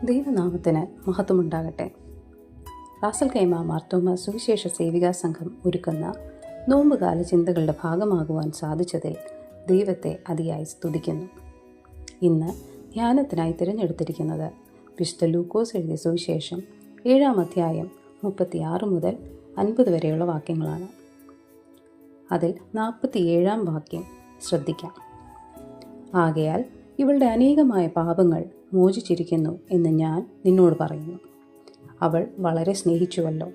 ദൈവനാമത്തിന് മഹത്വമുണ്ടാകട്ടെ. Ras al Khaimah Marthoma സുവിശേഷ സേവികാ സംഘം ഒരുക്കുന്ന നോമ്പുകാല ചിന്തകളുടെ ഭാഗമാകുവാൻ സാധിച്ചതിൽ ദൈവത്തെ അതിയായി സ്തുതിക്കുന്നു. ഇന്ന് ധ്യാനത്തിനായി തിരഞ്ഞെടുത്തിരിക്കുന്നത് വിശുദ്ധ ലൂക്കോസ് എഴുതിയ സുവിശേഷം 7-ാം അധ്യായം 36 മുതൽ 50 വരെയുള്ള വാക്യങ്ങളാണ്. അതിൽ 47-ാം വാക്യം ശ്രദ്ധിക്കാം. ആകയാൽ ഇവളുടെ അനേകമായ പാപങ്ങൾ മോചിച്ചിരിക്കുന്നു എന്ന് ഞാൻ നിന്നോട് പറയുന്നു. അവൾ വളരെ സ്നേഹിച്ചുവല്ലോ.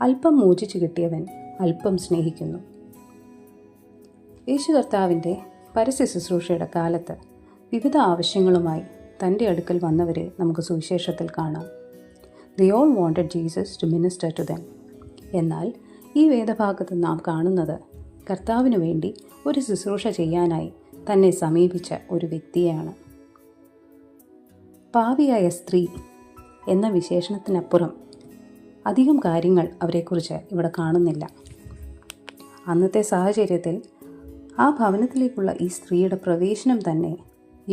അല്പം മോചിച്ചു കിട്ടിയവൻ അല്പം സ്നേഹിക്കുന്നു. യേശു കർത്താവിൻ്റെ പരസ്യ ശുശ്രൂഷയുടെ കാലത്ത് വിവിധ ആവശ്യങ്ങളുമായി തൻ്റെ അടുക്കൽ വന്നവരെ നമുക്ക് സുവിശേഷത്തിൽ കാണാം. They all wanted Jesus to minister to them. എന്നാൽ ഈ വേദഭാഗത്ത് നാം കാണുന്നത് കർത്താവിന് വേണ്ടി ഒരു ശുശ്രൂഷ ചെയ്യാനായി തന്നെ സമീപിച്ച ഒരു വ്യക്തിയെയാണ്. പാപിയായ സ്ത്രീ എന്ന വിശേഷണത്തിനപ്പുറം അധികം കാര്യങ്ങൾ അവരെക്കുറിച്ച് ഇവിടെ കാണുന്നില്ല. അന്നത്തെ സാഹചര്യത്തിൽ ആ ഭവനത്തിലേക്കുള്ള ഈ സ്ത്രീയുടെ പ്രവേശനം തന്നെ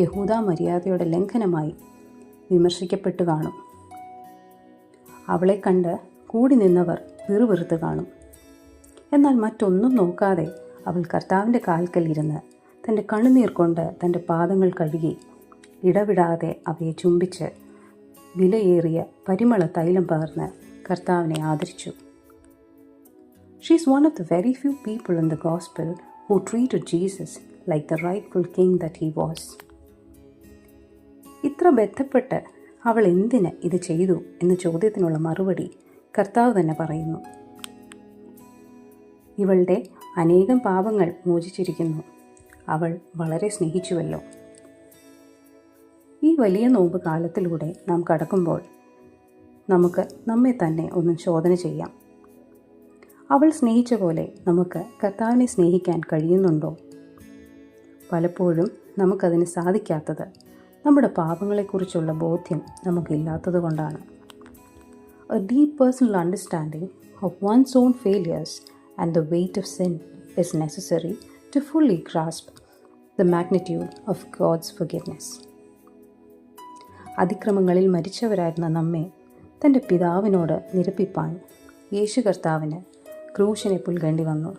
യഹൂദ മര്യാദയുടെ ലംഘനമായി വിമർശിക്കപ്പെട്ടു കാണും. അവളെ കണ്ട് കൂടി നിന്നവർ പിറുപിറുത്ത് കാണും. എന്നാൽ മറ്റൊന്നും നോക്കാതെ അവൾ കർത്താവിൻ്റെ കാൽക്കൽ ഇരുന്ന് തൻ്റെ കണ്ണുനീർ കൊണ്ട് തൻ്റെ പാദങ്ങൾ കഴുകി ഇടവിടാതെ അവയെ ചുംബിച്ച് വിലയേറിയ പരിമള തൈലം പകർന്ന് കർത്താവിനെ ആദരിച്ചു. She is one of the very few people in the gospel who treated Jesus like the rightful king that he was. ഇത്ര ബന്ധപ്പെട്ട് അവൾ എന്തിന് ഇത് ചെയ്തു എന്ന ചോദ്യത്തിനുള്ള മറുപടി കർത്താവ് തന്നെ പറയുന്നു. ഇവളുടെ അനേകം പാപങ്ങൾ മോചിച്ചിരിക്കുന്നു. അവൾ വളരെ സ്നേഹിച്ചുവല്ലോ. ഈ വലിയ നോമ്പ് കാലത്തിലൂടെ നാം കടക്കുമ്പോൾ നമുക്ക് നമ്മെ തന്നെ ഒന്ന് ശോധന ചെയ്യാം. അവൾ സ്നേഹിച്ച പോലെ നമുക്ക് കർത്താവിനെ സ്നേഹിക്കാൻ കഴിയുന്നുണ്ടോ? പലപ്പോഴും നമുക്കതിന് സാധിക്കാത്തത് നമ്മുടെ പാപങ്ങളെക്കുറിച്ചുള്ള ബോധ്യം നമുക്കില്ലാത്തത് കൊണ്ടാണ്. A deep personal understanding of one's own failures and the weight of sin is necessary to fully grasp the magnitude of God's forgiveness. അതിക്രമങ്ങളിൽ മരിച്ചവരായിരുന്ന നമ്മെ തൻ്റെ പിതാവിനോട് നിരപ്പിപ്പാൻ യേശു കർത്താവിന് ക്രൂശിനെ പുൽകേണ്ടി വന്നു.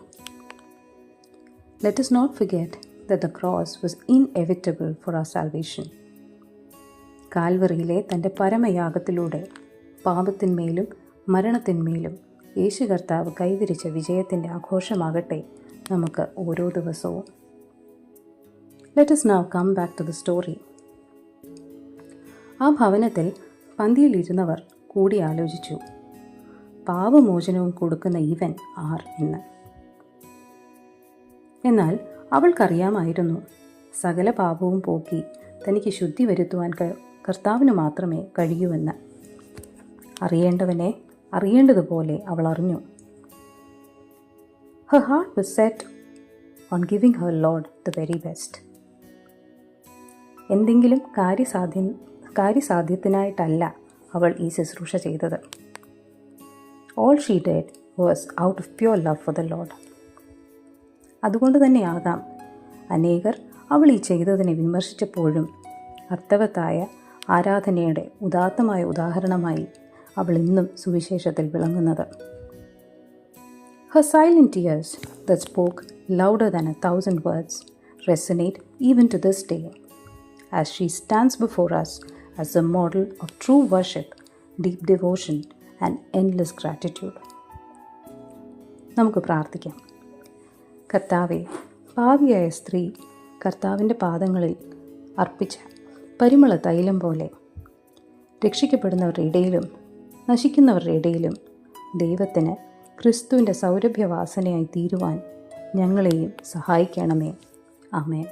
Let us not forget that the cross was inevitable for our salvation. കാൽവറിയിലെ തൻ്റെ പരമയാഗത്തിലൂടെ പാപത്തിന്മേലും മരണത്തിന്മേലും യേശു കർത്താവ് കൈവരിച്ച വിജയത്തിൻ്റെ ആഘോഷമാകട്ടെ നമുക്ക് ഓരോ ദിവസവും. Let us now come back to the story. ആ ഭവനത്തിൽ പന്തിയിലിരുന്നവർ കൂടി ആലോചിച്ചു, പാപമോചനവും കൊടുക്കുന്ന ഇവൻ ആർ എന്ന്. എന്നാൽ അവൾക്കറിയാമായിരുന്നു സകല പാപവും പോക്കി തനിക്ക് ശുദ്ധി വരുത്തുവാൻ കർത്താവിന് മാത്രമേ കഴിയൂവെന്ന്. അറിയേണ്ടവനെ അറിയേണ്ടതുപോലെ അവൾ അറിഞ്ഞു. Her heart was set on giving her Lord the very best. എന്തെങ്കിലും കാര്യസാധ്യത്തിനായിട്ടല്ല അവൾ ഈ ശുശ്രൂഷ ചെയ്തത്. All she did was out of pure love for the Lord. അതുകൊണ്ട് തന്നെയാകാം അനേകർ അവൾ ഈ ചെയ്തതിനെ വിമർശിച്ചപ്പോഴും അർത്ഥവത്തായ ആരാധനയുടെ ഉദാത്തമായ ഉദാഹരണമായി അവൾ ഇന്നും സുവിശേഷത്തിൽ വിളങ്ങുന്നത്. Her silent tears that spoke louder than 1,000 words resonate even to this day as she stands before us as a model of true worship, deep devotion and endless gratitude. നമുക്ക് പ്രാർത്ഥിക്കാം. കർത്താവേ, പാപിയായ സ്ത്രീ കർത്താവിൻ്റെ പാദങ്ങളിൽ അർപ്പിച്ച പരിമള തൈലം പോലെ രക്ഷിക്കപ്പെടുന്നവരുടെ ഇടയിലും നശിക്കുന്നവരുടെ ഇടയിലും ദൈവത്തിന് ക്രിസ്തുവിൻ്റെ സൗരഭ്യവാസനയായി തീരുവാൻ ഞങ്ങളെയും സഹായിക്കണമേ. ആമേൻ.